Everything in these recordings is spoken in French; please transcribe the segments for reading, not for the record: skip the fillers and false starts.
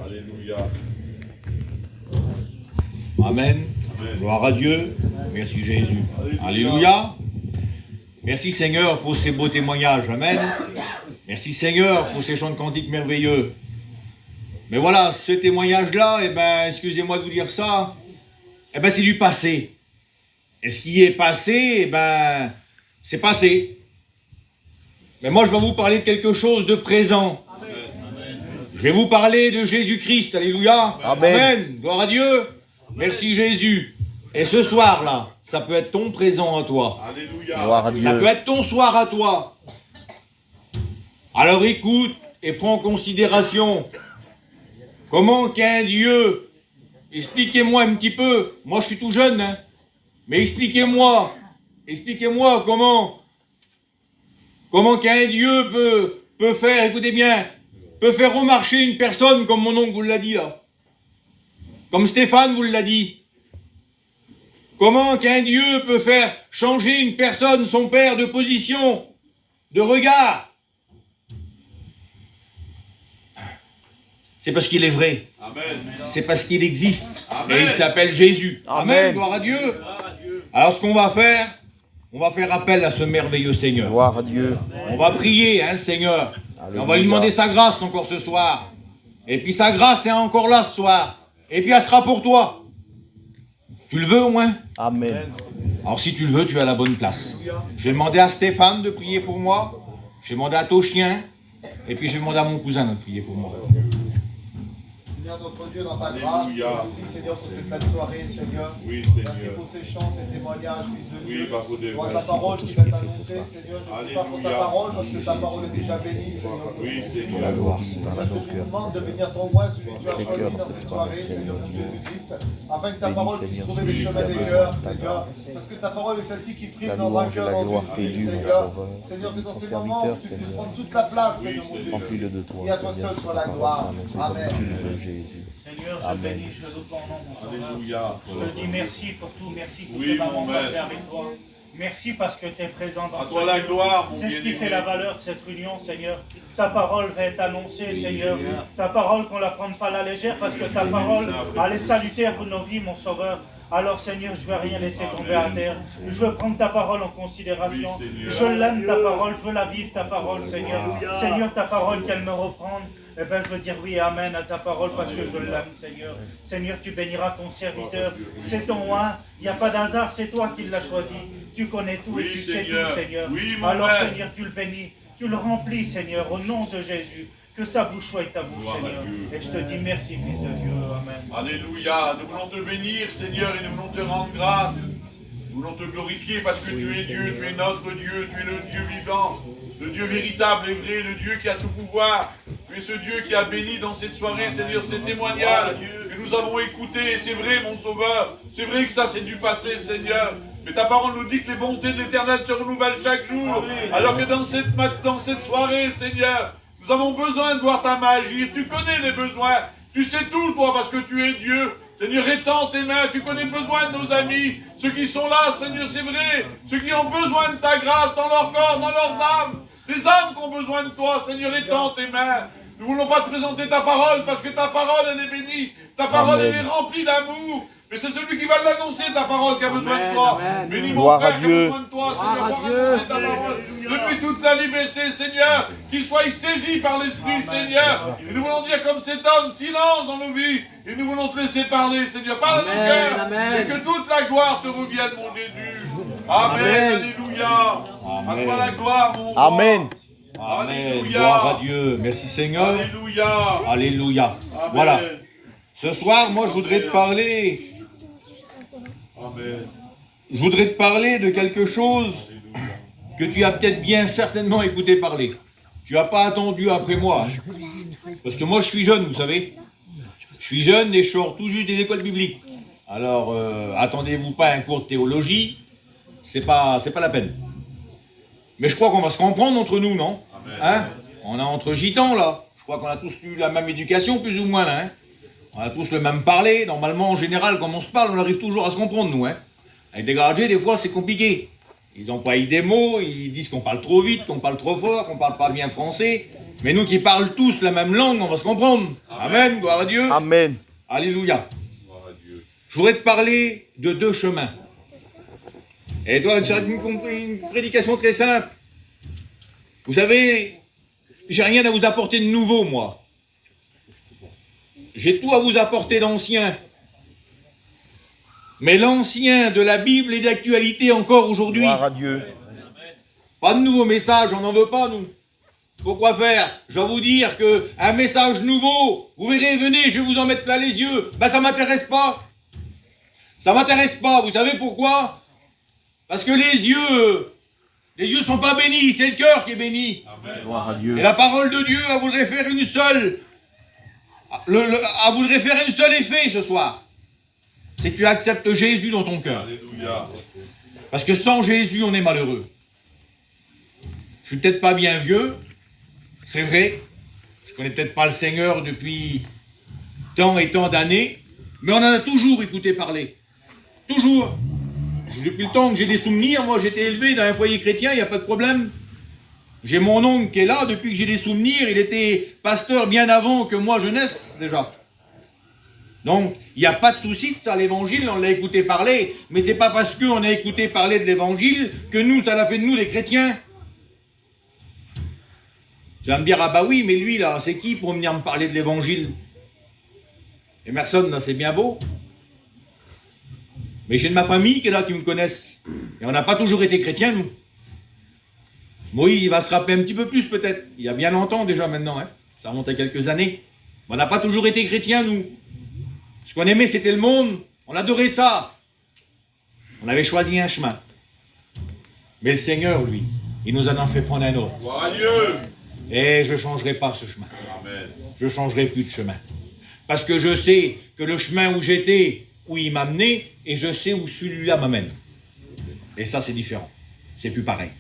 Alléluia. Amen. Amen. Gloire à Dieu. Merci Jésus. Alléluia. Merci Seigneur pour ces beaux témoignages. Amen. Merci Seigneur pour ces chants de cantiques merveilleux. Mais voilà, ce témoignage-là, eh ben, excusez-moi de vous dire ça, eh ben, c'est du passé. Et ce qui est passé, eh ben, c'est passé. Mais moi, je vais vous parler de quelque chose de présent. Amen. Je vais vous parler de Jésus-Christ. Alléluia. Amen. Amen. Gloire à Dieu. Merci Jésus. Et ce soir-là, ça peut être ton présent à toi. Alléluia. Gloire à Dieu. Ça peut être ton soir à toi. Alors écoute et prends en considération comment qu'un Dieu, expliquez-moi un petit peu, moi je suis tout jeune, hein, mais expliquez-moi comment qu'un Dieu peut faire, écoutez bien, peut faire remarcher une personne comme mon oncle vous l'a dit là, comme Stéphane vous l'a dit. Comment qu'un Dieu peut faire changer une personne, son père, de position, de regard? C'est parce qu'il est vrai. Amen. C'est parce qu'il existe. Amen. Et il s'appelle Jésus. Amen. Amen. Gloire à Dieu. Alors ce qu'on va faire, on va faire appel à ce merveilleux Seigneur. Gloire à Dieu. On va prier, hein, le Seigneur. Et on va lui Alléluia. demander sa grâce encore ce soir. Et puis sa grâce est encore là ce soir. Et puis elle sera pour toi. Tu le veux au moins? Amen. Alors si tu le veux, tu es à la bonne place. Je vais demander à Stéphane de prier pour moi. Je vais demander à Tochien. Et puis je vais demander à mon cousin de prier pour moi. Seigneur notre Dieu, dans ta grâce, Alléluia. merci Seigneur pour cette belle soirée, Seigneur. Oui, Merci Seigneur. pour ces chants, ces témoignages, fils de Oui, Dieu. va pour des Pour ta vrais. parole qui va t'annoncer, Seigneur. Je ne prie pas pour ta Alléluia. parole parce que ta parole est déjà bénie, Seigneur. Oui, Seigneur. Seigneur. gloire par Je nos te cœurs. demande de bénir ton roi, celui que tu as Les choisi cœurs dans dans cette cette soirée, soirée, Seigneur mon Seigneur. Jésus-Christ, afin que ta Bénis, parole puisse Seigneur, trouver celui les qui chemins a des besoin cœurs, de ta Seigneur. grâce. Parce que ta parole est celle-ci qui prime La dans un louange et cœur, la dans gloire une t'est vie, due, mon Seigneur. Sauveur. Seigneur, que dans Ton ces moments, serviteur, tu puisses Seigneur. prendre toute la place, Seigneur mon Jésus. Remplis-le de toi, Et à toi Seigneur, seul que soit ta la parole gloire. soit annoncée comme Amen. tu le veux, Jésus. Seigneur, je Amen. bénis, je loue ton nom, mon Sauveur. Alléluia. Je te dis merci pour tout, merci pour Oui, ces mon moments maître. passés avec toi. Merci parce que tu es présent dans À ce toi la lieu. gloire, mon C'est ce qui bien-aimé. fait la valeur de cette réunion, Seigneur. Ta parole va être annoncée, Seigneur. Ta parole, qu'on ne la prenne pas à la légère, parce que ta parole, elle est salutaire pour nos vies, mon Sauveur. Alors, Seigneur, je ne veux rien laisser tomber à terre. Je veux prendre ta parole en considération. Oui, Seigneur. Je l'aime, ta parole. Je veux la vivre, ta parole, Seigneur. Seigneur, ta parole, qu'elle me reprenne. Eh bien, je veux dire oui, amen à ta parole parce que je l'aime, Seigneur. Seigneur, tu béniras ton serviteur. C'est ton roi. Il n'y a pas d'hasard, c'est toi qui l'as choisi. Tu connais tout et Oui, tu sais Seigneur. tout, Seigneur. Oui, mon Alors, Père. Seigneur, tu le bénis. Tu le remplis, Seigneur, au nom de Jésus. Que sa bouche soit ta bouche, Gloire à Seigneur. Dieu. Et je te dis merci, Fils de Dieu. Amen. Alléluia. Nous voulons te bénir, Seigneur, et nous voulons te rendre grâce. Nous voulons te glorifier parce que tu es Dieu, tu es notre Dieu, tu es le Dieu vivant, le Dieu véritable et vrai, le Dieu qui a tout pouvoir. Tu es ce Dieu qui a béni dans cette soirée, Seigneur, ces témoignages que nous avons écoutés. Et c'est vrai, mon Sauveur, c'est vrai que ça c'est du passé, Seigneur. Mais ta parole nous dit que les bontés de l'Éternel se renouvellent chaque jour. Alors que dans cette soirée, Seigneur, nous avons besoin de voir ta main agir. Tu connais les besoins. Tu sais tout, toi, parce que tu es Dieu. Seigneur, étends tes mains. Tu connais le besoin de nos amis. Ceux qui sont là, Seigneur, c'est vrai. Ceux qui ont besoin de ta grâce dans leur corps, dans leurs âmes. Les âmes qui ont besoin de toi, Seigneur, étends tes mains. Nous ne voulons pas te présenter ta parole, parce que ta parole, elle est bénie. Ta parole, Amen. elle est remplie d'amour. Mais c'est celui qui va l'annoncer, ta parole, qui a besoin de toi. Bénis mon Gloire à frère qui a Dieu. besoin de toi, Seigneur, pour annoncer ta parole. Depuis toute la liberté, Seigneur, qu'il soit saisi par l'Esprit, Seigneur. Et nous voulons dire comme cet homme, silence dans nos vies. Et nous voulons te laisser parler, Seigneur. Parle à nos cœurs. Et que toute la gloire te revienne, mon Jésus. Amen. Alléluia. À toi la gloire, mon roi. Amen. Amen. Alléluia. Gloire à Dieu. Merci Seigneur. Alléluia. Alléluia. Amen. Voilà. Ce soir, moi, je voudrais te parler. Amen. Je voudrais te parler de quelque chose que tu as peut-être bien certainement écouté parler. Tu n'as pas attendu après moi. Hein. Parce que moi, je suis jeune, vous savez. Je suis jeune et je sors tout juste des écoles bibliques. Alors, attendez-vous pas à un cours de théologie. C'est pas la peine. Mais je crois qu'on va se comprendre entre nous, non? Hein? On est entre gitans, là. Je crois qu'on a tous eu la même éducation, plus ou moins, là. Hein? On a tous le même parler. Normalement, en général, quand on se parle, on arrive toujours à se comprendre, nous. Hein? Avec des gradés, des fois, c'est compliqué. Ils emploient des mots, ils disent qu'on parle trop vite, qu'on parle trop fort, qu'on parle pas bien français. Mais nous qui parlons tous la même langue, on va se comprendre. Amen, gloire à Dieu. Amen. Alléluia. Je voudrais te parler de 2 chemins. Et toi, une prédication très simple. Vous savez, j'ai rien à vous apporter de nouveau, moi. J'ai tout à vous apporter d'ancien. Mais l'ancien de la Bible est d'actualité encore aujourd'hui. Gloire à Dieu. Pas de nouveaux messages, on n'en veut pas, nous. Pourquoi faire? Je vais vous dire qu'un message nouveau, vous verrez, venez, je vais vous en mettre plein les yeux. Ben, ça m'intéresse pas. Ça m'intéresse pas. Vous savez pourquoi? Parce que les yeux sont pas bénis, c'est le cœur qui est béni. Gloire à Dieu. Et la parole de Dieu, elle voudrait faire une seule, elle voudrait faire un seul effet ce soir. C'est que tu acceptes Jésus dans ton cœur. Alléluia. Parce que sans Jésus, on est malheureux. Je suis peut-être pas bien vieux, c'est vrai. Je connais peut-être pas le Seigneur depuis tant et tant d'années, mais on en a toujours écouté parler. Toujours. Depuis le temps que j'ai des souvenirs, moi j'étais élevé dans un foyer chrétien, il n'y a pas de problème. J'ai mon oncle qui est là, depuis que j'ai des souvenirs, il était pasteur bien avant que moi je naisse déjà. Donc, il n'y a pas de souci de ça, l'évangile, on l'a écouté parler, mais c'est pas parce qu'on a écouté parler de l'évangile que nous, ça l'a fait de nous les chrétiens. Tu vas me dire, ah bah oui, mais lui là, c'est qui pour venir me parler de l'évangile? Emerson, là, c'est bien beau. Mais j'ai de ma famille qui est là, qui me connaissent. Et on n'a pas toujours été chrétiens, nous. Moïse, il va se rappeler un petit peu plus, peut-être. Il y a bien longtemps déjà, maintenant. Hein. Ça remonte à quelques années. Mais on n'a pas toujours été chrétiens, nous. Ce qu'on aimait, c'était le monde. On adorait ça. On avait choisi un chemin. Mais le Seigneur, lui, il nous en a fait prendre un autre. Gloire à Dieu. Et je ne changerai pas ce chemin. Amen. Je ne changerai plus de chemin. Parce que je sais que le chemin où j'étais, où il m'a mené, et je sais où celui-là m'amène. Et ça, c'est différent. C'est plus pareil.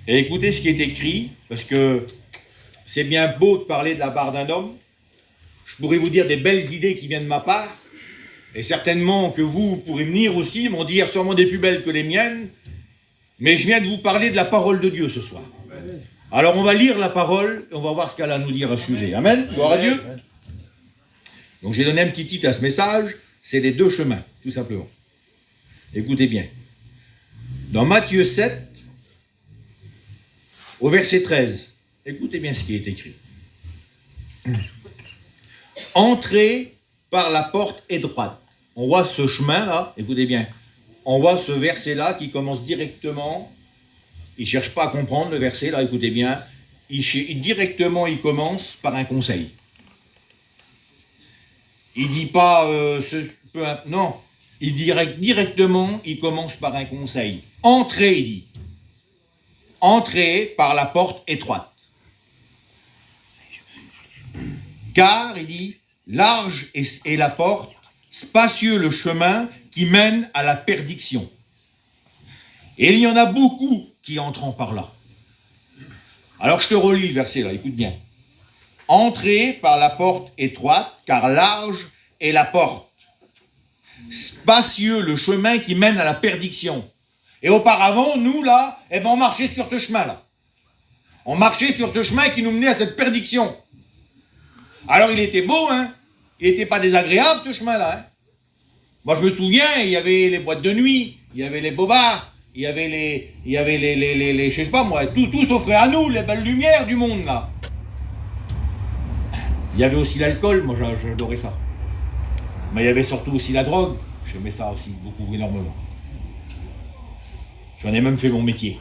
Et écoutez ce qui est écrit, parce que c'est bien beau de parler de la part d'un homme. Je pourrais vous dire des belles idées qui viennent de ma part, et certainement que vous pourrez venir aussi, m'en dire sûrement des plus belles que les miennes, mais je viens de vous parler de la parole de Dieu ce soir. Alors on va lire la parole, et on va voir ce qu'elle a à nous dire à ce sujet. Amen. Gloire à Dieu. Donc j'ai donné un petit titre à ce message, c'est les 2 chemins, tout simplement. Écoutez bien. Dans Matthieu 7, au verset 13, écoutez bien ce qui est écrit. Entrez par la porte étroite. On voit ce chemin-là, écoutez bien, on voit ce verset-là qui commence directement, il ne cherche pas à comprendre le verset, là, écoutez bien, directement il commence par un conseil. Il ne dit pas, non, il dit directement, il commence par un conseil. Entrez, il dit. Entrez par la porte étroite. Car, il dit, large est la porte, spacieux le chemin qui mène à la perdition. Et il y en a beaucoup qui entrent par là. Alors je te relis le verset là, écoute bien. Entrez par la porte étroite, car large est la porte. Spacieux le chemin qui mène à la perdition. Et auparavant, nous là, on marchait sur ce chemin-là. On marchait sur ce chemin qui nous menait à cette perdition. Alors il était beau, hein. Il n'était pas désagréable ce chemin-là. Hein. Moi je me souviens, il y avait les boîtes de nuit, il y avait les bobards, il y avait les je sais pas moi, tout s'offrait à nous, les belles lumières du monde là. Il y avait aussi l'alcool, moi j'adorais ça. Mais il y avait surtout aussi la drogue, j'aimais ça aussi beaucoup, énormément. J'en ai même fait mon métier.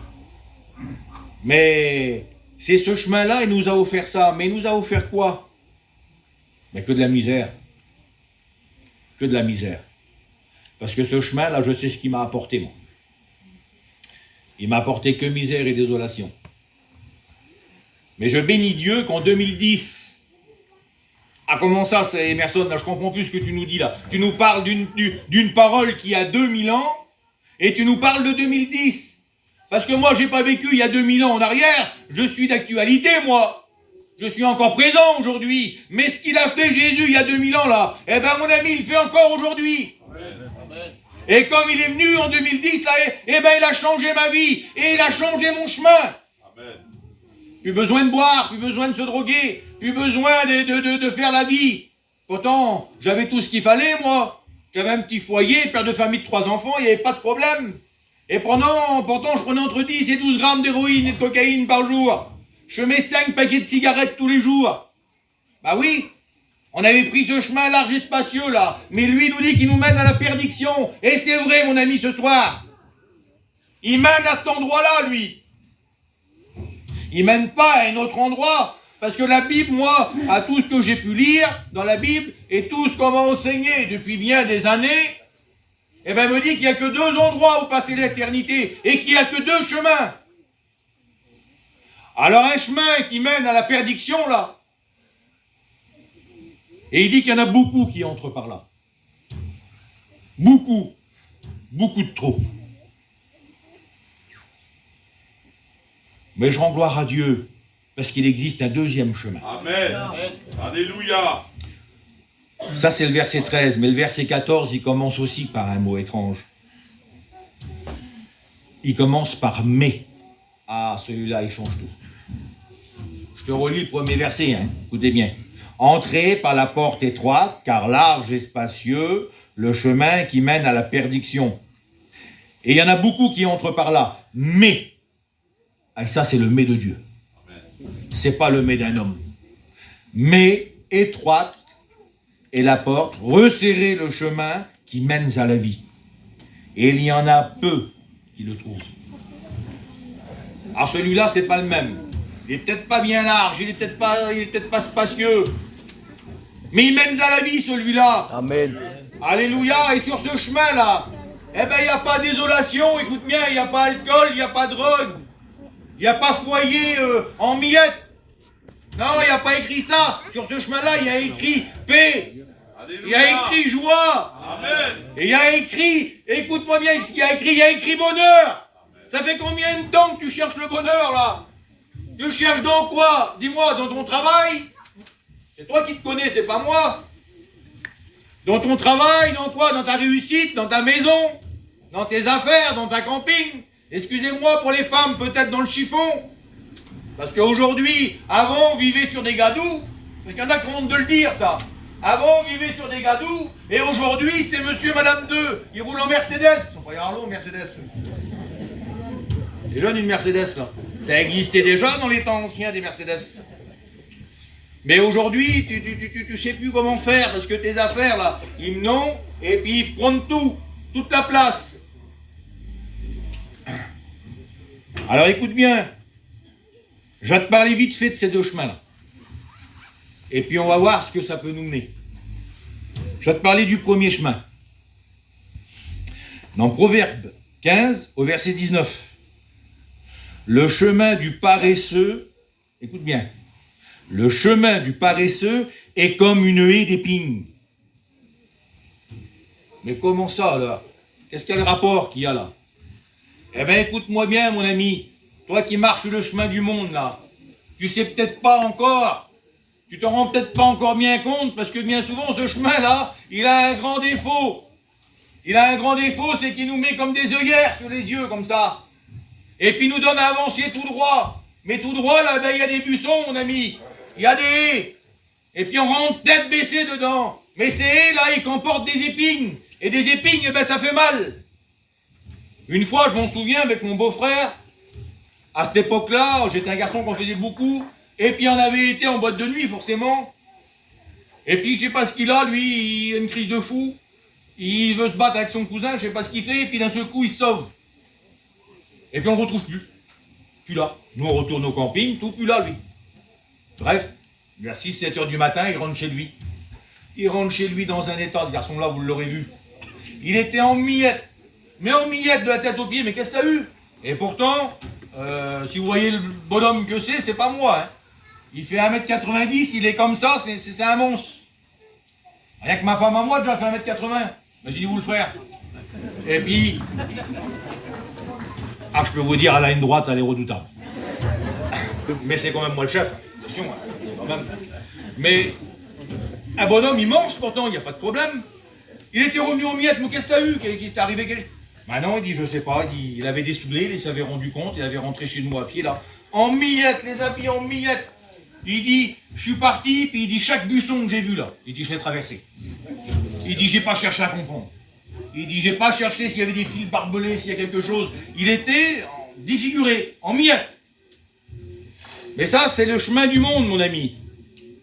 Mais c'est ce chemin-là, il nous a offert ça. Mais il nous a offert quoi? Mais que de la misère. Que de la misère. Parce que ce chemin-là, je sais ce qu'il m'a apporté, moi. Il m'a apporté que misère et désolation. Mais je bénis Dieu qu'en 2010, ah comment ça, c'est Emerson, là, je comprends plus ce que tu nous dis là. Tu nous parles d'une parole qui a 2000 ans, et tu nous parles de 2010. Parce que moi, j'ai pas vécu il y a 2000 ans en arrière, je suis d'actualité, moi. Je suis encore présent aujourd'hui. Mais ce qu'il a fait Jésus il y a 2000 ans là, eh ben mon ami, il fait encore aujourd'hui. Et comme il est venu en 2010, là, eh ben il a changé ma vie. Et il a changé mon chemin. Amen. Plus besoin de boire, plus besoin de se droguer, plus besoin de faire la vie. Pourtant, j'avais tout ce qu'il fallait, moi. J'avais un petit foyer, père de famille de 3 enfants, il n'y avait pas de problème. Et pourtant, je prenais entre 10 et 12 grammes d'héroïne et de cocaïne par jour. Je fumais 5 paquets de cigarettes tous les jours. Bah oui, on avait pris ce chemin large et spacieux, là. Mais lui nous dit qu'il nous mène à la perdition. Et c'est vrai, mon ami, ce soir. Il mène à cet endroit-là, lui. Il mène pas à un autre endroit. Parce que la Bible, moi, à tout ce que j'ai pu lire dans la Bible, et tout ce qu'on m'a enseigné depuis bien des années, eh ben, me dit qu'il n'y a que 2 endroits où passer l'éternité, et qu'il n'y a que 2 chemins. Alors un chemin qui mène à la perdition, là, et il dit qu'il y en a beaucoup qui entrent par là. Beaucoup. Beaucoup de trop. Mais je rends gloire à Dieu, parce qu'il existe un 2e chemin. Amen. Alléluia. Ça, c'est le verset 13, mais le verset 14, il commence aussi par un mot étrange. Il commence par « mais ». Ah, celui-là, il change tout. Je te relis le premier verset, hein. Écoutez bien. « Entrez par la porte étroite, car large et spacieux, le chemin qui mène à la perdition. Et il y en a beaucoup qui entrent par là. Mais ». Et ça, c'est le « mais » de Dieu. C'est pas le « mais » d'un homme. « Mais étroite est la porte, resserrez le chemin qui mène à la vie. Et il y en a peu qui le trouvent. » Alors celui-là, c'est pas le même. Il est peut-être pas bien large, il est peut-être pas spacieux. Mais il mène à la vie, celui-là. Amen. Alléluia. Et sur ce chemin-là, eh ben, il n'y a pas désolation, écoute bien, il n'y a pas alcool, il n'y a pas drogue. Il n'y a pas foyer en miettes. Non, il n'y a pas écrit ça. Sur ce chemin-là, il y a écrit paix. Alléluia. Il y a écrit joie. Amen. Et il y a écrit, écoute-moi bien ce qu'il y a écrit, il y a écrit bonheur. Ça fait combien de temps que tu cherches le bonheur, là? Tu le cherches dans quoi? Dis-moi, dans ton travail? C'est toi qui te connais, c'est pas moi. Dans ton travail, dans quoi? Dans ta réussite, dans ta maison, dans tes affaires, dans ta camping. Excusez-moi pour les femmes, peut-être dans le chiffon. Parce qu'aujourd'hui, avant, on vivait sur des gadous. Parce qu'il y en a qui ont honte de le dire, ça. Avant, on vivait sur des gadous. Et aujourd'hui, c'est monsieur et madame 2. Ils roulent en Mercedes. Ils sont pas Harlow, Mercedes. Les jeunes, une Mercedes, là. Ça existait déjà dans les temps anciens des Mercedes. Mais aujourd'hui, tu sais plus comment faire. Parce que tes affaires, là, ils n'ont. Et puis, ils prennent tout. Toute la place. Alors, écoute bien. Je vais te parler vite fait de ces 2 chemins-là. Et puis on va voir ce que ça peut nous mener. Je vais te parler du premier chemin. Dans Proverbe 15, au verset 19. Le chemin du paresseux, écoute bien, le chemin du paresseux est comme une haie d'épines. Mais comment ça, là? Qu'est-ce qu'il y a le rapport qu'il y a là? Eh bien, écoute-moi bien, mon ami. Toi qui marches le chemin du monde, là, tu sais peut-être pas encore, tu t'en rends peut-être pas encore bien compte, parce que bien souvent, ce chemin-là, il a un grand défaut. Il a un grand défaut, c'est qu'il nous met comme des œillères sur les yeux, comme ça. Et puis il nous donne à avancer tout droit. Mais tout droit, là, ben, il y a des buissons, mon ami. Il y a des haies. Et puis on rentre tête baissée dedans. Mais ces haies, là, ils comportent des épines. Et des épines, eh ben, ça fait mal. Une fois, je m'en souviens, avec mon beau-frère, à cette époque-là, j'étais un garçon qu'on faisait beaucoup, et puis on avait été en boîte de nuit, forcément. Et puis, je sais pas ce qu'il a, lui, il a une crise de fou. Il veut se battre avec son cousin, je sais pas ce qu'il fait, et puis d'un seul coup, il se sauve. Et puis on ne retrouve plus. Plus là. Nous, on retourne au camping, tout plus là, lui. Bref, vers 6-7 heures du matin, il rentre chez lui. Il rentre chez lui dans un état, ce garçon-là, vous l'aurez vu. Il était en miettes. Mais en miettes de la tête aux pieds, mais qu'est-ce que t'as eu? Et pourtant, si vous voyez le bonhomme que c'est pas moi. Hein. Il fait 1m90, il est comme ça, c'est un monstre. Rien que ma femme à moi, je dois faire 1m80. Imaginez-vous le frère. Et puis... Ah, je peux vous dire, elle a une droite, elle est redoutable. Mais c'est quand même moi le chef. Attention, hein, quand même. Mais un bonhomme immense, pourtant, il n'y a pas de problème. Il était revenu aux miettes, mais qu'est-ce que t'as eu? Qu'est-ce t'est arrivé? Bah non, il dit, je sais pas, il avait des soublés, il s'avait rendu compte, il avait rentré chez nous à pied là, en miettes, les habits en miettes. Il dit, je suis parti, puis il dit, chaque buisson que j'ai vu là, il dit, je l'ai traversé. Il dit, j'ai pas cherché à comprendre. Il dit, j'ai pas cherché s'il y avait des fils barbelés, s'il y a quelque chose. Il était défiguré, en miettes. Mais ça, c'est le chemin du monde, mon ami.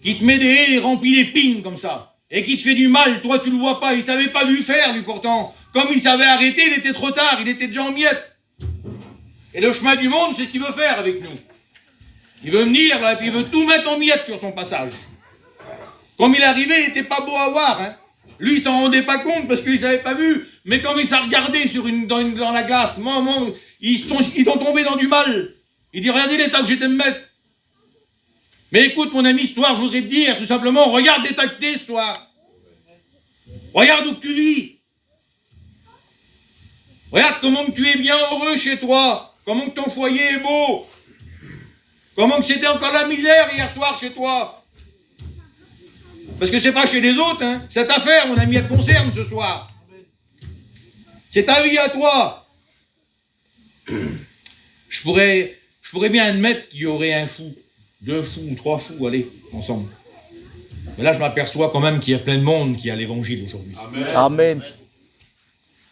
Qui te met des haies remplies d'épines comme ça. Et qui te fait du mal, toi tu le vois pas. Il savait pas lui faire, lui pourtant. Comme il savait arrêter, il était trop tard, il était déjà en miettes. Et le chemin du monde, c'est ce qu'il veut faire avec nous. Il veut venir, là, et puis il veut tout mettre en miettes sur son passage. Comme il est arrivé, il n'était pas beau à voir, hein. Lui, il s'en rendait pas compte parce qu'il ne s'avait pas vu. Mais quand il s'est regardé dans la glace, ils sont tombés dans du mal. Il dit, regardez l'état que j'étais me mettre. Mais écoute, mon ami, ce soir, je voudrais te dire, tout simplement, regarde l'état que t'es ce soir. Regarde où tu vis. Regarde comment que tu es bien heureux chez toi. Comment que ton foyer est beau. Comment que c'était encore la misère hier soir chez toi. Parce que c'est pas chez les autres, hein. Cette affaire, mon ami, elle te concerne ce soir. C'est ta vie à toi. Je pourrais bien admettre qu'il y aurait un fou, 2 fous ou 3 fous, allez, ensemble. Mais là, je m'aperçois quand même qu'il y a plein de monde qui a l'évangile aujourd'hui. Amen. Amen.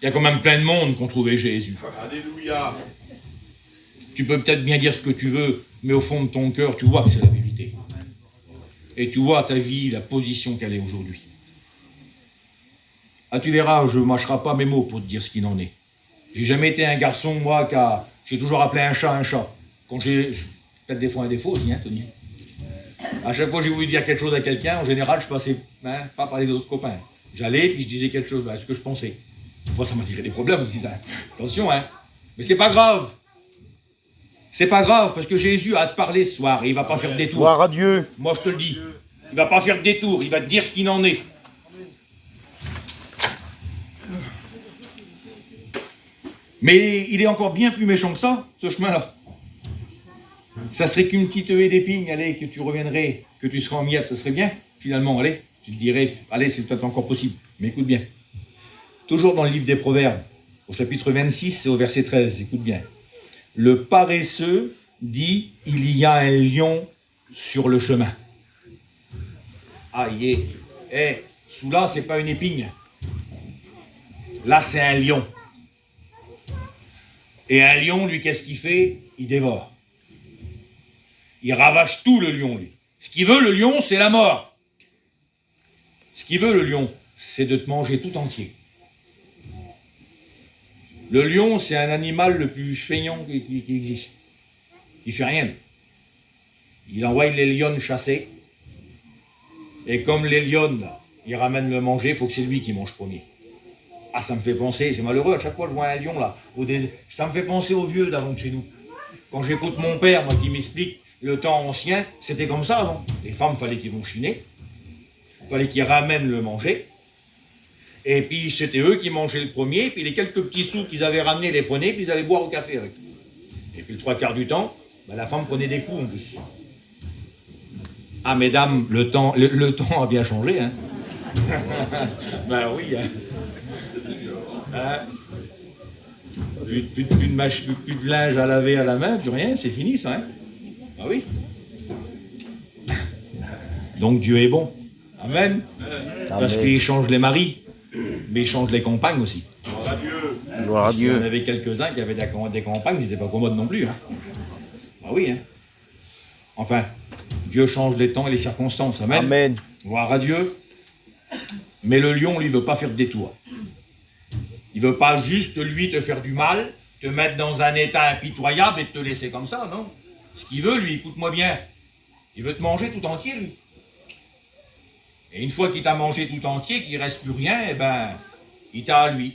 Il y a quand même plein de monde qui ont trouvé Jésus. Alléluia. Tu peux peut-être bien dire ce que tu veux, mais au fond de ton cœur, tu vois que c'est la vérité. Et tu vois ta vie, la position qu'elle est aujourd'hui. Ah, tu verras, je ne mâcherai pas mes mots pour te dire ce qu'il en est. J'ai jamais été un garçon, moi, j'ai toujours appelé un chat. Quand j'ai peut-être des fois un défaut aussi, hein, Tony. À chaque fois que j'ai voulu dire quelque chose à quelqu'un, en général, je passais pas par les autres copains. J'allais, puis je disais quelque chose, ce que je pensais. Des fois, ça m'a tiré des problèmes aussi, ça. Attention, hein. Mais c'est pas grave. C'est pas grave, parce que Jésus a à te parler ce soir, et il va pas faire de détour. Gloire à Dieu. Moi, je te le dis. Il va pas faire de détour, il va te dire ce qu'il en est. Mais il est encore bien plus méchant que ça, ce chemin-là. Ça serait qu'une petite haie d'épines, allez, que tu reviendrais, que tu serais en miettes, ça serait bien, finalement, allez. Tu te dirais, allez, c'est peut-être encore possible. Mais écoute bien. Toujours dans le livre des Proverbes, au chapitre 26 et au verset 13, écoute bien. Le paresseux dit, il y a un lion sur le chemin. Ah, sous là, c'est pas une épine. Là, c'est un lion. Et un lion, lui, qu'est-ce qu'il fait? Il dévore. Il ravage tout, le lion, lui. Ce qu'il veut, le lion, c'est la mort. Ce qu'il veut, le lion, c'est de te manger tout entier. Le lion, c'est un animal le plus feignant qui existe. Il fait rien. Il envoie les lionnes chasser. Et comme les lionnes, ils ramènent le manger, il faut que c'est lui qui mange premier. Ah, ça me fait penser, c'est malheureux, à chaque fois que je vois un lion là, ça me fait penser aux vieux d'avant de chez nous. Quand j'écoute mon père, moi, qui m'explique le temps ancien, c'était comme ça avant. Les femmes, fallait qu'ils vont chiner, fallait qu'ils ramènent le manger, et puis c'était eux qui mangeaient le premier, puis les quelques petits sous qu'ils avaient ramenés, les prenaient, puis ils allaient boire au café avec. Et puis le 3/4 du temps, la femme prenait des coups en plus. Ah, mesdames, le temps a bien changé, hein. Ben oui, hein. Plus de linge à laver à la main, plus rien, c'est fini ça, hein. Ah oui. Donc Dieu est bon. Amen. Parce qu'il change les maris, mais il change les compagnes aussi. Gloire à Dieu. Gloire à Il y en Dieu. avait quelques-uns qui avaient des compagnes, ils n'étaient pas commodes non plus, hein. Ah oui, hein. Enfin, Dieu change les temps et les circonstances. Amen. Amen. Gloire à Dieu. Mais le lion, lui, ne veut pas faire de détour. Il ne veut pas juste, lui, te faire du mal, te mettre dans un état impitoyable et te laisser comme ça, non. Ce qu'il veut, lui, écoute-moi bien, il veut te manger tout entier, lui. Et une fois qu'il t'a mangé tout entier, qu'il ne reste plus rien, eh ben, il t'a à lui.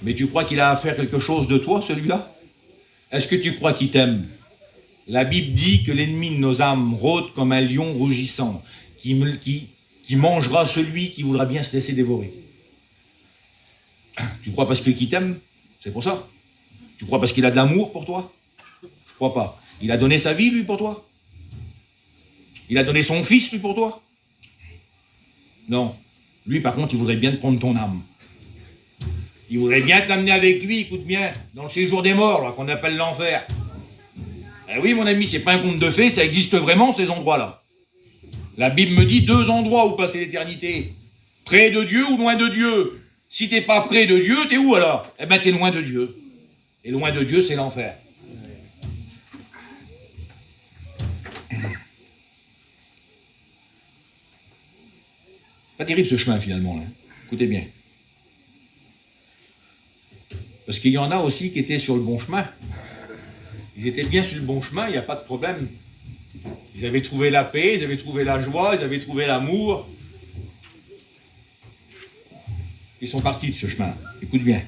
Mais tu crois qu'il a à faire quelque chose de toi, celui-là? Est-ce que tu crois qu'il t'aime? La Bible dit que l'ennemi de nos âmes rôde comme un lion rugissant, qui mangera celui qui voudra bien se laisser dévorer. Tu crois parce qu'il t'aime? C'est pour ça. Tu crois parce qu'il a de l'amour pour toi? Je crois pas. Il a donné sa vie, lui, pour toi? Il a donné son fils, lui, pour toi? Non. Lui, par contre, il voudrait bien te prendre ton âme. Il voudrait bien t'amener avec lui, écoute bien, dans le séjour des morts, là, qu'on appelle l'enfer. Eh oui, mon ami, c'est pas un conte de fées, ça existe vraiment, ces endroits-là. La Bible me dit 2 endroits où passer l'éternité. Près de Dieu ou loin de Dieu. Si t'es pas près de Dieu, t'es où alors? Eh ben, t'es loin de Dieu. Et loin de Dieu, c'est l'enfer. Pas terrible ce chemin, finalement, là. Écoutez bien. Parce qu'il y en a aussi qui étaient sur le bon chemin. Ils étaient bien sur le bon chemin, il n'y a pas de problème. Ils avaient trouvé la paix, ils avaient trouvé la joie, ils avaient trouvé l'amour. Ils sont partis de ce chemin. Écoute bien.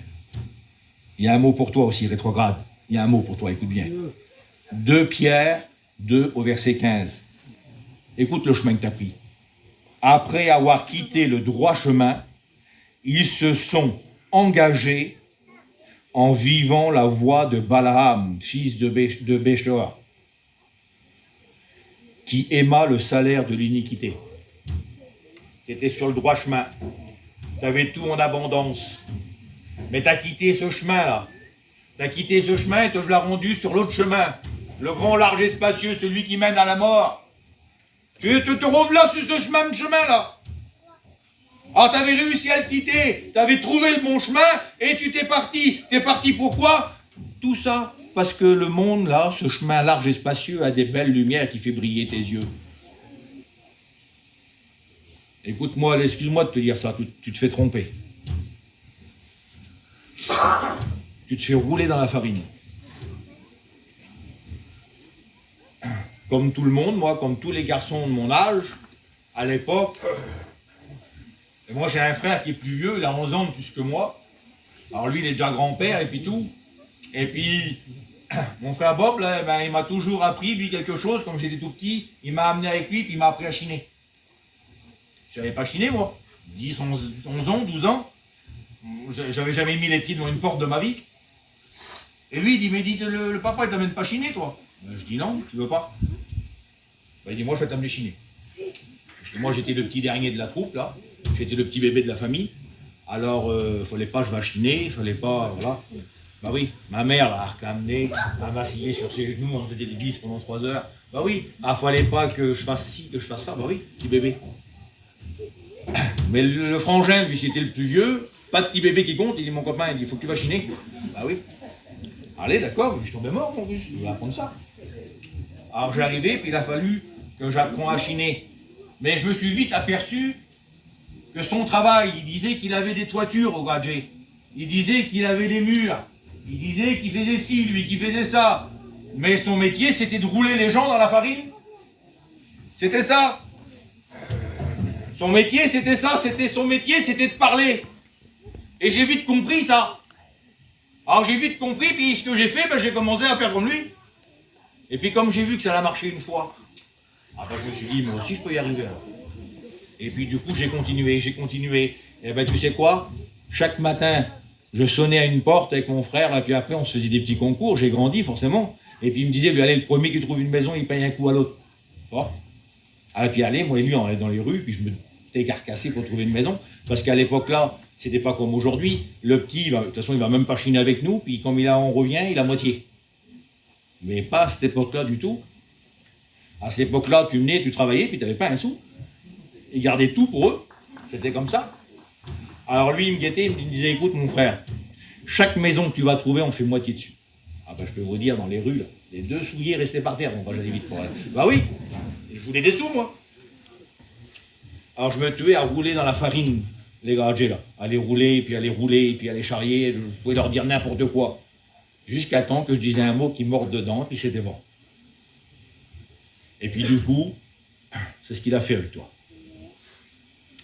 Il y a un mot pour toi aussi, rétrograde. Il y a un mot pour toi, écoute bien. 2 Pierre 2 au verset 15. Écoute le chemin que tu as pris. Après avoir quitté le droit chemin, ils se sont engagés en vivant la voie de Balaam, fils de Béchor, qui aima le salaire de l'iniquité. Tu étais sur le droit chemin, tu avais tout en abondance, mais tu as quitté ce chemin-là. Tu as quitté ce chemin et te l'as rendu sur l'autre chemin, le grand, large et spacieux, celui qui mène à la mort. Tu te revoilà sur ce chemin-là. Ah, tu avais réussi à le quitter, tu avais trouvé le bon chemin et tu t'es parti. T'es parti pourquoi? Tout ça parce que le monde, là, ce chemin large et spacieux, a des belles lumières qui fait briller tes yeux. Écoute-moi, excuse-moi de te dire ça, tu te fais tromper. Tu te fais rouler dans la farine. Comme tout le monde, moi, comme tous les garçons de mon âge, à l'époque... Et moi, j'ai un frère qui est plus vieux, il a 11 ans de plus que moi. Alors lui, il est déjà grand-père et puis tout. Et puis, mon frère Bob, là, ben, il m'a toujours appris, lui, quelque chose. Comme j'étais tout petit, il m'a amené avec lui, puis il m'a appris à chiner. Je savais pas chiner, moi. 10, 11 ans, 12 ans. J'avais jamais mis les pieds devant une porte de ma vie. Et lui, il dit, mais dis, le papa, il t'amène pas chiner, toi? Ben, je dis, non, tu veux pas? Ben, il dit, moi, je vais t'amener chiner. Parce que moi, j'étais le petit dernier de la troupe, là. J'étais le petit bébé de la famille. Alors, fallait pas que je chiner, il fallait pas, voilà. Bah oui, ma mère, là, a ramené, elle m'a assillé sur ses genoux, on faisait des bises pendant 3 heures. Bah oui, fallait pas que je fasse ci, que je fasse ça, bah oui, petit bébé. Mais le frangin, lui, c'était le plus vieux, pas de petit bébé qui compte, il dit, mon copain, il dit, faut que tu vas chiner. Bah oui. Allez, d'accord, je tombais mort, mon plus, je vais apprendre ça. Alors, j'ai arrivé, puis il a fallu que j'apprends à chiner. Mais je me suis vite aperçu que son travail, il disait qu'il avait des toitures au gadget. Il disait qu'il avait des murs. Il disait qu'il faisait ci, lui, qu'il faisait ça. Mais son métier, c'était de rouler les gens dans la farine. C'était ça. Son métier, c'était ça. Son métier, c'était de parler. Et j'ai vite compris ça. Alors j'ai vite compris, puis ce que j'ai fait, ben, j'ai commencé à faire comme lui. Et puis comme j'ai vu que ça a marché une fois, ben, je me suis dit, moi aussi je peux y arriver. Alors. Et puis du coup, j'ai continué. Et ben tu sais quoi? Chaque matin, je sonnais à une porte avec mon frère, et puis après, on se faisait des petits concours. J'ai grandi, forcément. Et puis il me disait, lui, allez, le premier qui trouve une maison, il paye un coup à l'autre. Et puis allez, moi et lui, on allait dans les rues, puis je me décarcassais pour trouver une maison. Parce qu'à l'époque là, c'était pas comme aujourd'hui. Le petit, de toute façon, il va même pas chiner avec nous, puis comme on revient, il a moitié. Mais pas à cette époque-là du tout. À cette époque-là, tu venais, tu travaillais, puis tu n'avais pas un sou. Ils gardaient tout pour eux. C'était comme ça. Alors lui, il me guettait, il me disait, écoute mon frère, chaque maison que tu vas trouver, on fait moitié dessus. Ah ben je peux vous dire, dans les rues, là, les 2 souliers restaient par terre. Bon, j'allais vite pour aller. Bah oui, je voulais des sous, moi. Alors je me tuais à rouler dans la farine, les gadgets là. Aller rouler, puis aller charrier, je pouvais leur dire n'importe quoi. Jusqu'à temps que je disais un mot qui morde dedans, puis c'était bon. Et puis du coup, c'est ce qu'il a fait avec toi.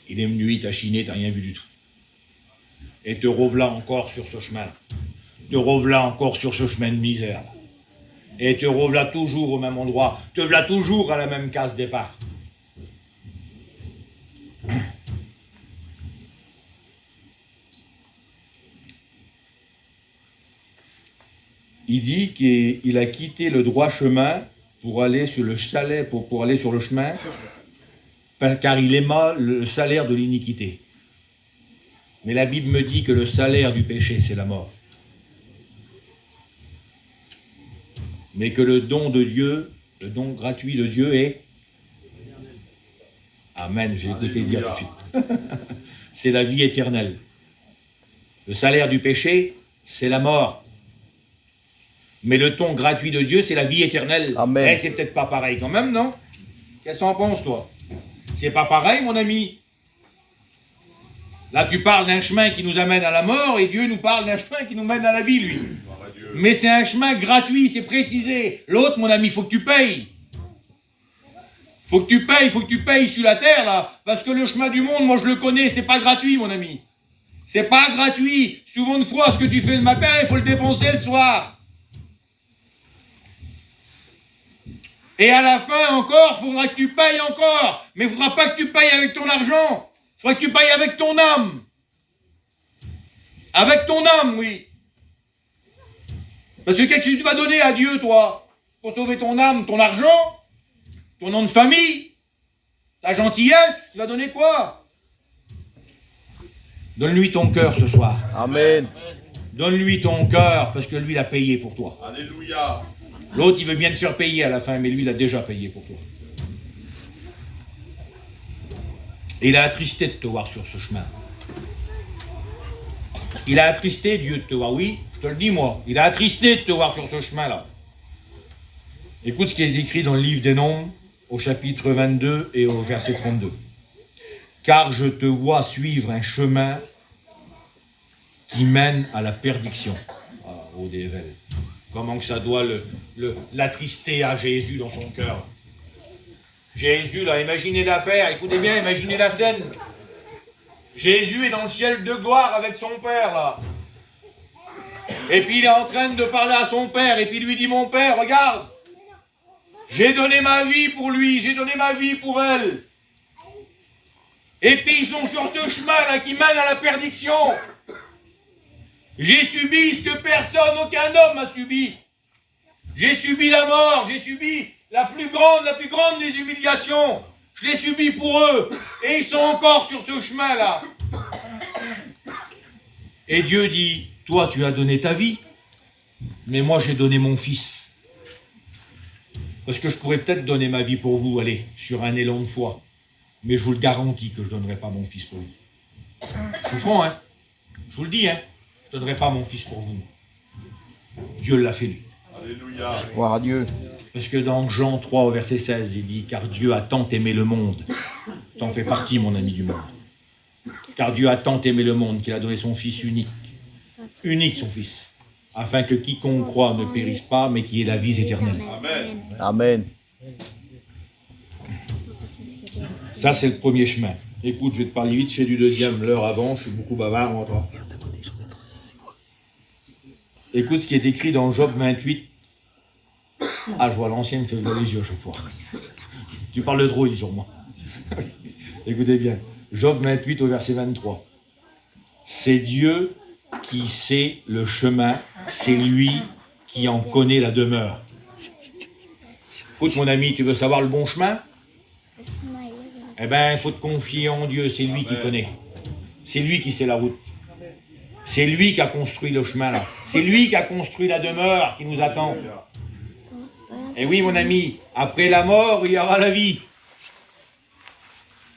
Il est venu, il t'a chiné, t'as rien vu du tout. Et te revoilà encore sur ce chemin. Te revoilà encore sur ce chemin de misère. Et te revoilà toujours au même endroit. Te voilà toujours à la même case départ. Il dit qu'il a quitté le droit chemin pour aller sur le chalet, pour aller sur le chemin, car il aima le salaire de l'iniquité. Mais la Bible me dit que le salaire du péché, c'est la mort. Mais que le don de Dieu, le don gratuit de Dieu est... Amen, j'ai écouté dire tout de suite. C'est la vie éternelle. Le salaire du péché, c'est la mort. Mais le don gratuit de Dieu, c'est la vie éternelle. Amen. Eh, c'est peut-être pas pareil quand même, non? Qu'est-ce que t'en penses, toi? C'est pas pareil, mon ami. Là, tu parles d'un chemin qui nous amène à la mort, et Dieu nous parle d'un chemin qui nous mène à la vie, lui. Mais c'est un chemin gratuit, c'est précisé. L'autre, mon ami, il faut que tu payes. Faut que tu payes sur la terre, là. Parce que le chemin du monde, moi, je le connais, c'est pas gratuit, mon ami. C'est pas gratuit. Souvent de fois, ce que tu fais le matin, il faut le dépenser le soir. Et à la fin, encore, il faudra que tu payes encore. Mais il ne faudra pas que tu payes avec ton argent. Il faudra que tu payes avec ton âme. Avec ton âme, oui. Parce que qu'est-ce que tu vas donner à Dieu, toi, pour sauver ton âme, ton argent, ton nom de famille, ta gentillesse, tu vas donner quoi? Donne-lui ton cœur ce soir. Amen. Donne-lui ton cœur, parce que lui, il a payé pour toi. Alléluia. L'autre, il veut bien te faire payer à la fin, mais lui, il a déjà payé pour toi. Et il a attristé de te voir sur ce chemin. Il a attristé Dieu de te voir, oui, je te le dis moi. Il a attristé de te voir sur ce chemin-là. Écoute ce qui est écrit dans le livre des Nombres, au chapitre 22 et au verset 32. Car je te vois suivre un chemin qui mène à la perdition. Ah, oh Dével. Comment que ça doit l'attrister à Jésus dans son cœur. Jésus, là, imaginez l'affaire, écoutez bien, imaginez la scène. Jésus est dans le ciel de gloire avec son Père, là. Et puis il est en train de parler à son Père, et puis il lui dit, mon Père, regarde, j'ai donné ma vie pour lui, j'ai donné ma vie pour elle. Et puis ils sont sur ce chemin-là qui mène à la perdition. J'ai subi ce que personne, aucun homme n'a subi. J'ai subi la mort, j'ai subi la plus grande des humiliations. Je l'ai subi pour eux. Et ils sont encore sur ce chemin-là. Et Dieu dit, toi tu as donné ta vie, mais moi j'ai donné mon fils. Parce que je pourrais peut-être donner ma vie pour vous, allez, sur un élan de foi. Mais je vous le garantis que je ne donnerai pas mon fils pour vous. Je vous franc, hein. Je vous le dis, hein. Je ne donnerai pas mon fils pour vous. Dieu l'a fait lui. Alléluia. Gloire à Dieu. Parce que dans Jean 3 au verset 16, il dit, car Dieu a tant aimé le monde. T'en fais partie, mon ami du monde. Car Dieu a tant aimé le monde qu'il a donné son fils unique. Unique son fils. Afin que quiconque croit ne périsse pas, mais qu'il ait la vie éternelle. Amen. Amen. Ça, c'est le premier chemin. Écoute, je vais te parler vite, je fais du deuxième, l'heure avant, je suis beaucoup bavard, moi, toi. Écoute ce qui est écrit dans Job 28. Ah, je vois l'ancienne me fait ouvrir les yeux à chaque fois. Tu parles de trop, il dit sur moi. Écoutez bien. Job 28 au verset 23. C'est Dieu qui sait le chemin, c'est lui qui en connaît la demeure. Écoute, mon ami, tu veux savoir le bon chemin? Eh bien, il faut te confier en Dieu, c'est lui qui connaît. C'est lui qui sait la route. C'est lui qui a construit le chemin là. C'est lui qui a construit la demeure qui nous attend. Et oui, mon ami, après la mort, il y aura la vie.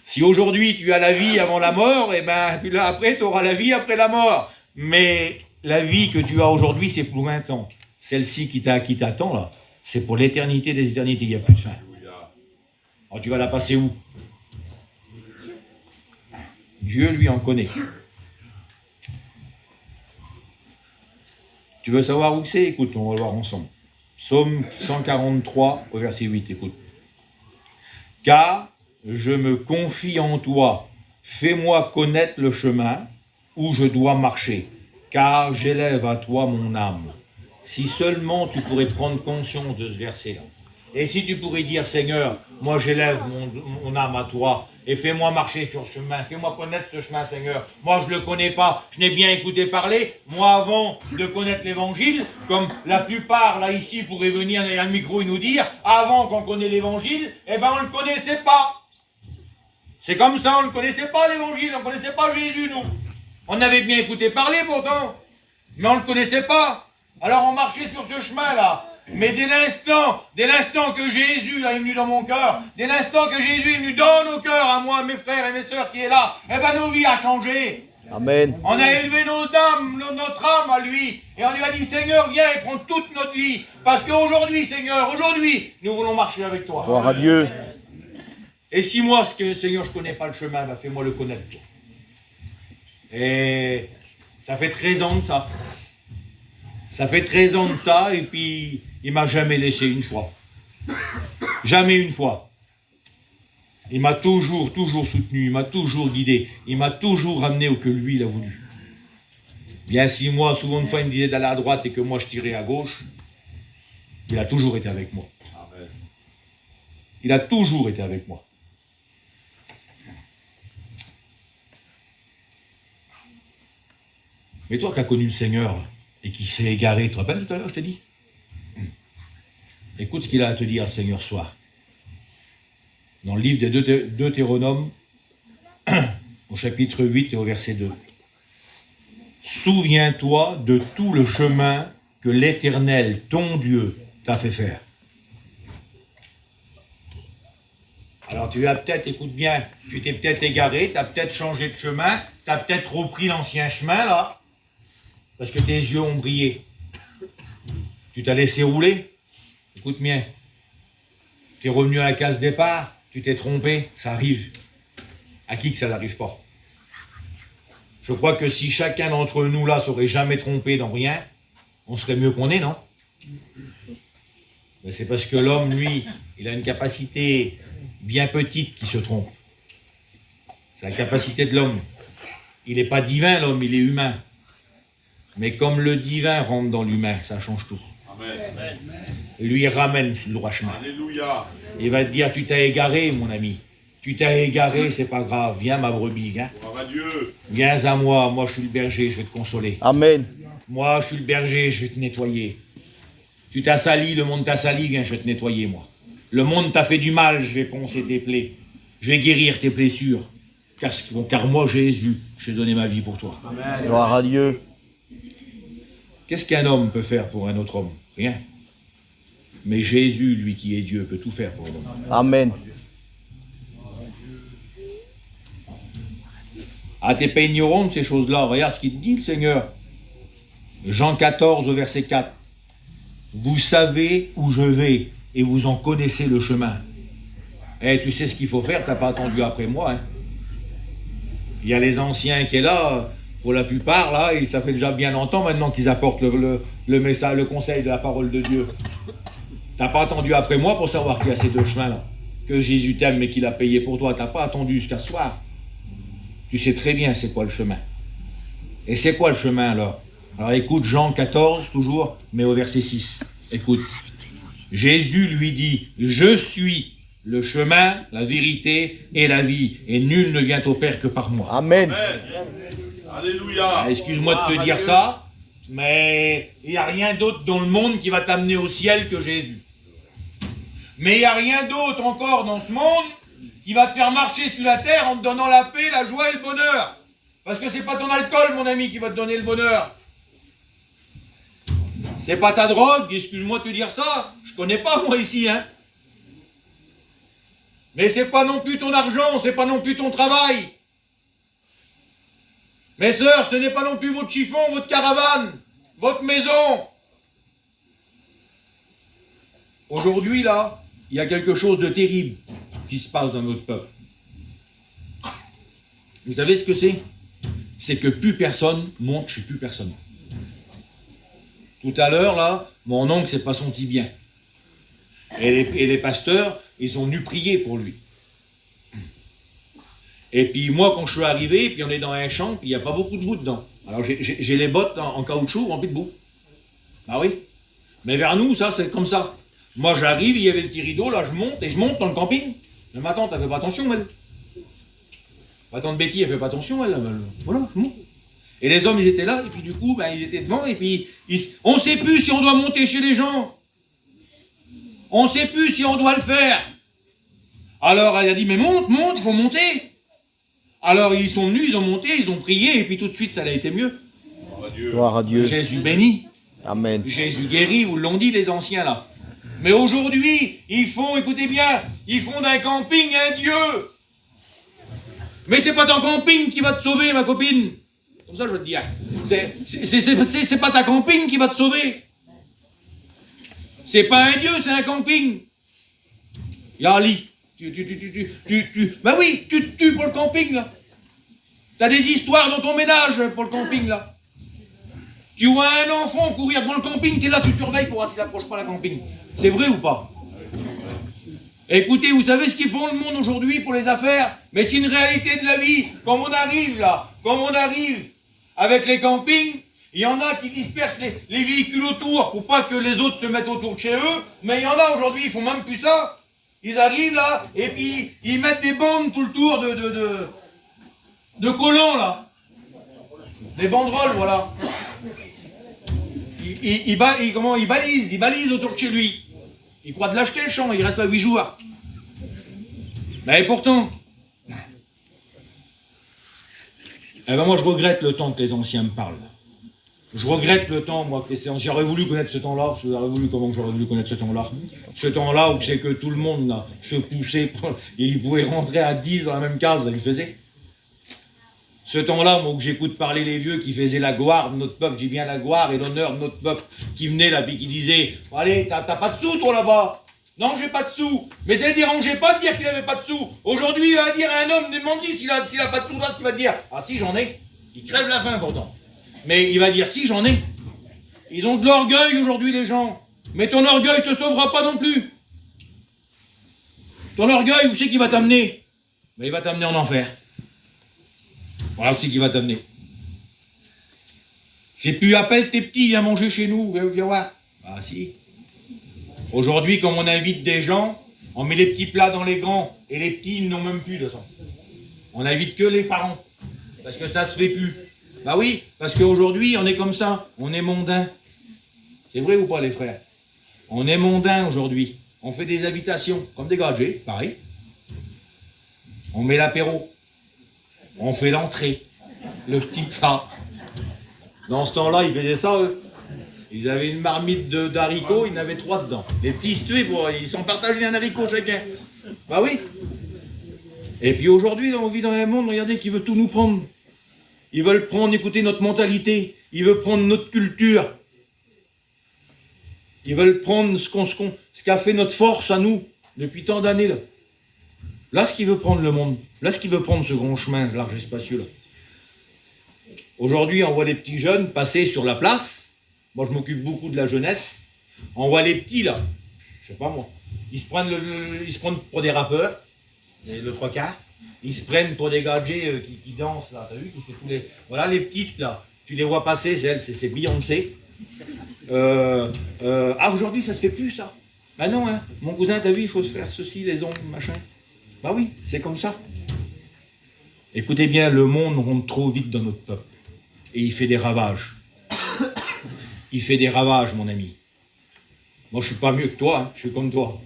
Si aujourd'hui tu as la vie avant la mort, eh ben, puis là, après, tu auras la vie après la mort. Mais la vie que tu as aujourd'hui, c'est pour 20 ans. Celle-ci qui t'attend là, c'est pour l'éternité des éternités, il n'y a plus de fin. Alors tu vas la passer où? Dieu lui en connaît. Tu veux savoir où c'est? Écoute, on va le voir ensemble. Psaume 143 au verset 8, écoute. Car je me confie en toi, fais-moi connaître le chemin où je dois marcher, car j'élève à toi mon âme. Si seulement tu pourrais prendre conscience de ce verset-là, et si tu pourrais dire, Seigneur, moi j'élève mon âme à toi, et fais-moi marcher sur ce chemin, fais-moi connaître ce chemin, Seigneur. Moi je ne le connais pas, je n'ai bien écouté parler. Moi avant de connaître l'évangile, comme la plupart là ici pourraient venir derrière le micro et nous dire, avant qu'on connaisse l'évangile, eh ben on ne le connaissait pas. C'est comme ça, on ne connaissait pas l'évangile, on ne connaissait pas Jésus, nous. On avait bien écouté parler pourtant, mais on ne le connaissait pas. Alors on marchait sur ce chemin-là. Mais dès l'instant que Jésus là, est venu dans mon cœur, dès l'instant que Jésus est venu dans nos cœurs, à moi, mes frères et mes sœurs qui est là, eh ben nos vies ont changé. Amen. On a élevé notre âme à lui. Et on lui a dit, Seigneur, viens et prends toute notre vie. Parce qu'aujourd'hui, Seigneur, aujourd'hui, nous voulons marcher avec toi. Gloire à Dieu. Et si moi, Seigneur, je ne connais pas le chemin, bah, fais-moi le connaître. Et ça fait 13 ans de ça. Ça fait 13 ans de ça, et puis il m'a jamais laissé une fois. Jamais une fois. Il m'a toujours soutenu, il m'a toujours guidé, il m'a toujours ramené au que lui, il a voulu. Bien si moi, souvent une fois, il me disait d'aller à droite et que moi, je tirais à gauche, il a toujours été avec moi. Il a toujours été avec moi. Mais toi qui as connu le Seigneur et qui s'est égaré, tu te rappelles tout à l'heure, je t'ai dit? Écoute ce qu'il a à te dire, Seigneur, soir. Dans le livre des Deutéronome, au chapitre 8 et au verset 2. Souviens-toi de tout le chemin que l'Éternel, ton Dieu, t'a fait faire. Alors tu as peut-être, écoute bien, tu t'es peut-être égaré, tu as peut-être changé de chemin, tu as peut-être repris l'ancien chemin là, parce que tes yeux ont brillé. Tu t'as laissé rouler. Écoute bien, tu es revenu à la case départ, tu t'es trompé, ça arrive. À qui que ça n'arrive pas? Je crois que si chacun d'entre nous là s'aurait jamais trompé dans rien, on serait mieux qu'on est, non? Mais c'est parce que l'homme, lui, il a une capacité bien petite qui se trompe. C'est la capacité de l'homme. Il n'est pas divin, l'homme, il est humain. Mais comme le divin rentre dans l'humain, ça change tout. Amen. Lui, il ramène sur le droit chemin. Alléluia. Il va te dire, tu t'as égaré, mon ami. Tu t'as égaré, c'est pas grave. Viens, ma brebis, viens. Gloire à Dieu. Viens à moi. Moi, je suis le berger, je vais te consoler. Amen. Moi, je suis le berger, je vais te nettoyer. Tu t'as sali, le monde t'a sali, viens, je vais te nettoyer, moi. Le monde t'a fait du mal, je vais poncer tes plaies. Je vais guérir tes blessures. Car moi, Jésus, je vais donner ma vie pour toi. Amen. Gloire à Dieu. Qu'est-ce qu'un homme peut faire pour un autre homme? Rien. Mais Jésus, lui qui est Dieu, peut tout faire pour l'homme. Amen. Ah, t'es pas ignorant de ces choses-là. Regarde ce qu'il te dit, le Seigneur. Jean 14, au verset 4. Vous savez où je vais et vous en connaissez le chemin. Eh, tu sais ce qu'il faut faire, t'as pas attendu après moi. Hein. Il y a les anciens qui est là, pour la plupart, là, et ça fait déjà bien longtemps maintenant qu'ils apportent le message, le conseil de la parole de Dieu. T'as pas attendu après moi pour savoir qu'il y a ces deux chemins-là. Que Jésus t'aime mais qu'il a payé pour toi. T'as pas attendu jusqu'à ce soir. Tu sais très bien c'est quoi le chemin. Et c'est quoi le chemin alors? Alors écoute Jean 14 toujours, mais au verset 6. Écoute. Jésus lui dit, je suis le chemin, la vérité et la vie. Et nul ne vient au Père que par moi. Amen. Alléluia. Excuse-moi de te dire ça, mais il n'y a rien d'autre dans le monde qui va t'amener au ciel que Jésus. Mais il n'y a rien d'autre encore dans ce monde qui va te faire marcher sur la terre en te donnant la paix, la joie et le bonheur. Parce que c'est pas ton alcool, mon ami, qui va te donner le bonheur. C'est pas ta drogue, excuse-moi de te dire ça. Je connais pas, moi, ici, hein. Mais c'est pas non plus ton argent, c'est pas non plus ton travail. Mes sœurs, ce n'est pas non plus votre chiffon, votre caravane, votre maison. Aujourd'hui, là, il y a quelque chose de terrible qui se passe dans notre peuple. Vous savez ce que c'est? C'est que plus personne monte chez plus personne. Tout à l'heure, là, mon oncle s'est pas senti bien. Et les pasteurs, ils ont dû prier pour lui. Et puis moi, quand je suis arrivé, puis on est dans un champ, puis il n'y a pas beaucoup de boue dedans. Alors j'ai les bottes en caoutchouc remplies de boue. Ah oui. Mais vers nous, ça, c'est comme ça. Moi, j'arrive, il y avait le petit rideau, là, je monte dans le camping. Mais ma tante, elle fait pas attention, elle. Ma tante Betty, elle fait pas attention, elle. Voilà, je monte. Et les hommes, ils étaient là, et puis du coup, ben, ils étaient devant, et puis on ne sait plus si on doit monter chez les gens. On ne sait plus si on doit le faire. Alors, elle a dit, mais monte, il faut monter. Alors ils sont venus, ils ont monté, ils ont prié, et puis tout de suite ça a été mieux. Gloire à Dieu. Jésus béni, Amen. Jésus guéri, vous l'ont dit les anciens là. Mais aujourd'hui, ils font, écoutez bien, ils font d'un camping un Dieu. Mais c'est pas ton camping qui va te sauver, ma copine. Comme ça je veux te dire. C'est pas ta camping qui va te sauver. C'est pas un Dieu, c'est un camping. Yali, ben oui, tu te tues pour le camping là. T'as des histoires dans ton ménage pour le camping là. Tu vois un enfant courir devant le camping, t'es là, tu surveilles pour voir s'il n'approche pas la camping. C'est vrai ou pas? Écoutez, vous savez ce qu'ils font le monde aujourd'hui pour les affaires? Mais c'est une réalité de la vie. Comme on arrive là, comme on arrive avec les campings, il y en a qui dispersent les véhicules autour pour pas que les autres se mettent autour de chez eux. Mais il y en a aujourd'hui, ils font même plus ça. Ils arrivent là, et puis ils mettent des bandes tout le tour de collants là. Des banderoles, voilà. Ils balisent autour de chez lui. Il croit de l'acheter le champ, il reste là 8 jours. Mais pourtant, eh ben moi je regrette le temps que les anciens me parlent. Je regrette le temps, moi, que les anciens. J'aurais voulu connaître ce temps-là, j'aurais voulu connaître ce temps-là. Ce temps-là où c'est que tout le monde là, se poussait, et il pouvait rentrer à 10 dans la même case, là, il faisait. Ce temps-là, moi, où j'écoute parler les vieux qui faisaient la gloire de notre peuple, j'ai bien la gloire et l'honneur de notre peuple, qui venaient là, puis qui disaient, allez, t'as pas de sous, toi, là-bas? Non, j'ai pas de sous. Mais ça ne dérangeait pas de dire qu'il avait pas de sous. Aujourd'hui, il va dire à un homme, demande-lui s'il a pas de sous, là, ce qu'il va te dire. Ah si, j'en ai. Il crève la faim, pourtant. Mais il va dire, si, j'en ai. Ils ont de l'orgueil, aujourd'hui, les gens. Mais ton orgueil te sauvera pas non plus. Ton orgueil, où c'est qu'il va t'amener? Ben, il va t'amener en enfer. Voilà où c'est qu'il va t'amener. C'est plus appelle tes petits, viens manger chez nous, viens voir. Ah si. Aujourd'hui, comme on invite des gens, on met les petits plats dans les grands, et les petits, ils n'ont même plus de ça. On n'invite que les parents, parce que ça se fait plus. Bah oui, parce qu'aujourd'hui, on est comme ça, on est mondain. C'est vrai ou pas, les frères? On est mondain aujourd'hui. On fait des invitations, comme des gadgets, pareil. On met l'apéro. On fait l'entrée, le petit plat. Dans ce temps-là, ils faisaient ça, eux. Ils avaient une marmite d'haricots, ils en avaient 3 dedans. Les petits se tuaient, ils s'en partageaient un haricot chacun. Bah oui. Et puis aujourd'hui, on vit dans un monde, regardez, qui veut tout nous prendre. Ils veulent prendre, écoutez, notre mentalité. Ils veulent prendre notre culture. Ils veulent prendre ce qu'a fait notre force à nous, depuis tant d'années, là. Là, ce qu'il veut prendre le monde, là, ce qu'il veut prendre ce grand chemin large et spacieux, là. Aujourd'hui, on voit les petits jeunes passer sur la place. Moi, je m'occupe beaucoup de la jeunesse. On voit les petits, là. Je sais pas, moi. Ils se prennent pour des rappeurs, le 3/4. Ils se prennent pour des gadgets qui dansent, là. T'as vu, qui fait tous les... Voilà, les petites, là. Tu les vois passer, c'est Beyoncé. Ah, aujourd'hui, ça se fait plus, ça. Bah non, hein. Mon cousin, t'as vu, il faut se faire ceci, les ongles, machin. Bah oui, c'est comme ça. Écoutez bien, le monde rentre trop vite dans notre peuple. Et il fait des ravages. Il fait des ravages, mon ami. Moi, je suis pas mieux que toi, hein. Je suis comme toi.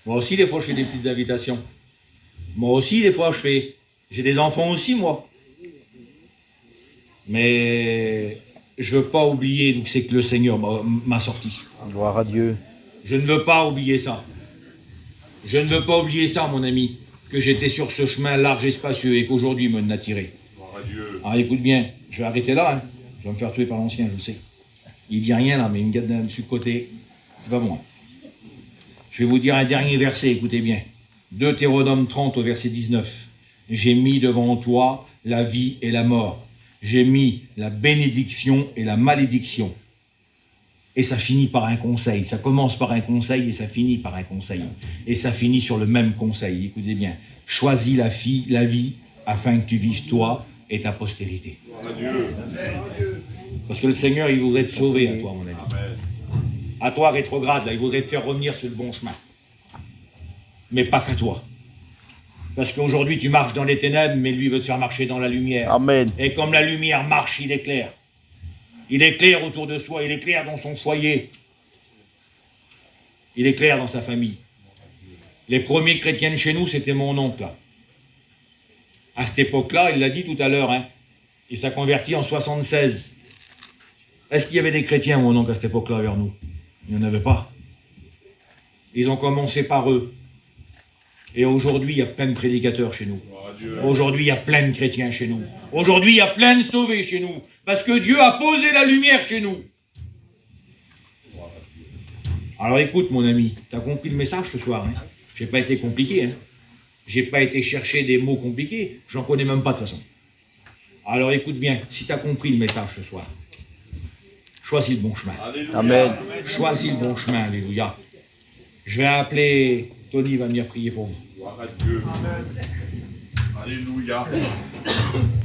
Moi aussi, des fois, je fais des petites invitations. Moi aussi, des fois, j'ai des enfants aussi, moi. Mais je veux pas oublier d'où c'est que le Seigneur m'a sorti. Gloire à Dieu. Je ne veux pas oublier ça. Je ne veux pas oublier ça, mon ami, que j'étais sur ce chemin large et spacieux et qu'aujourd'hui il me l'a tiré. Ah, écoute bien, je vais arrêter là, hein. Je vais me faire tuer par l'ancien, je le sais. Il dit rien là, mais il me garde dessus de côté. C'est pas moi. Je vais vous dire un dernier verset, écoutez bien. Deutéronome 30 au verset 19. J'ai mis devant toi la vie et la mort. J'ai mis la bénédiction et la malédiction. Et ça finit par un conseil. Ça commence par un conseil et ça finit par un conseil. Et ça finit sur le même conseil. Écoutez bien. Choisis la vie, afin que tu vives toi et ta postérité. Parce que le Seigneur, il voudrait te sauver à toi, mon ami. À toi, rétrograde, là, il voudrait te faire revenir sur le bon chemin. Mais pas qu'à toi. Parce qu'aujourd'hui, tu marches dans les ténèbres, mais lui veut te faire marcher dans la lumière. Amen. Et comme la lumière marche, il éclaire. Il éclaire autour de soi, il éclaire dans son foyer. Il éclaire dans sa famille. Les premiers chrétiens de chez nous, c'était mon oncle, là. À cette époque-là, il l'a dit tout à l'heure, hein, il s'est converti en 76. Est-ce qu'il y avait des chrétiens, mon oncle, à cette époque-là, vers nous? Il n'y en avait pas. Ils ont commencé par eux. Et aujourd'hui, il y a plein de prédicateurs chez nous. Aujourd'hui, il y a plein de chrétiens chez nous. Aujourd'hui, il y a plein de sauvés chez nous. Parce que Dieu a posé la lumière chez nous. Alors écoute, mon ami, tu as compris le message ce soir, hein? J'ai pas été compliqué, hein? J'ai pas été chercher des mots compliqués. J'en connais même pas de toute façon. Alors écoute bien, si tu as compris le message ce soir, choisis le bon chemin. Alléluia. Amen. Choisis le bon chemin, alléluia. Je vais appeler Tony, il va venir prier pour vous. Gloire à Dieu. Alléluia.